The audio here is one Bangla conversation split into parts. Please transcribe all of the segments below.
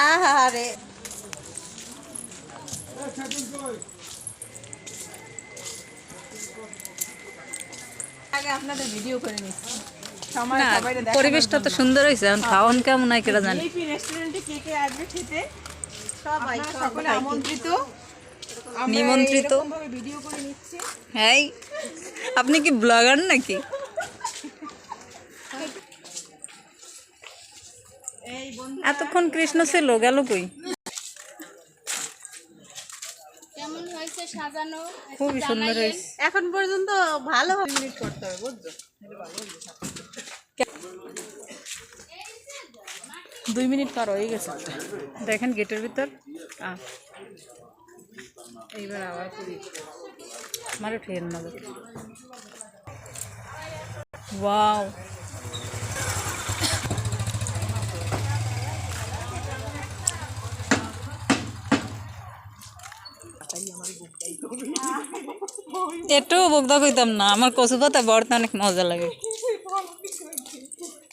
আহারে আগে আপনাদের ভিডিও করে নিচ্ছি। পরিবেশটা তো সুন্দর হয়েছে, এখন খাওয়ান কেমন হয় কেটা জানি। রেস্টুরেন্টে কে কে আসবে খেতে সবাই সকলে আমন্ত্রিত, নিমন্ত্রিত। ভিডিও করে নিচ্ছি। হ্যাঁ, আপনি কি ব্লগার নাকি? এতক্ষণ কৃষ্ণ ছিল, গেল কই? কেমন হয়েছে সাজানো? খুবই সুন্দর হয়েছে। এখন পর্যন্ত ভালো মিনিট করতে হবে, বুঝছো? 2 মিনিট পার হয়ে গেছে। দেখেন গেটের ভিতর। এইবার আবার করি মারে ফের না। ওয়াও, একটু বকদা কইতাম না, আমার কচু পাতা বড়তে অনেক মজা লাগে।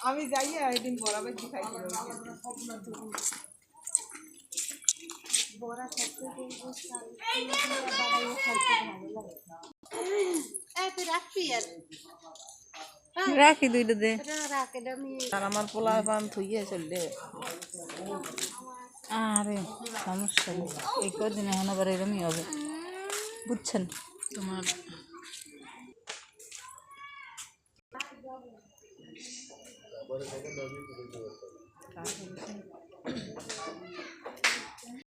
আমি যাই একদিন বরাবর খাইতে রাখি দুইটা দে। আর আমার পোলা পান থুইয়ে চললে আরে সমস্যা নেই, এই কদিন এখন আবার এরমই হবে, বুঝছেন? তোমার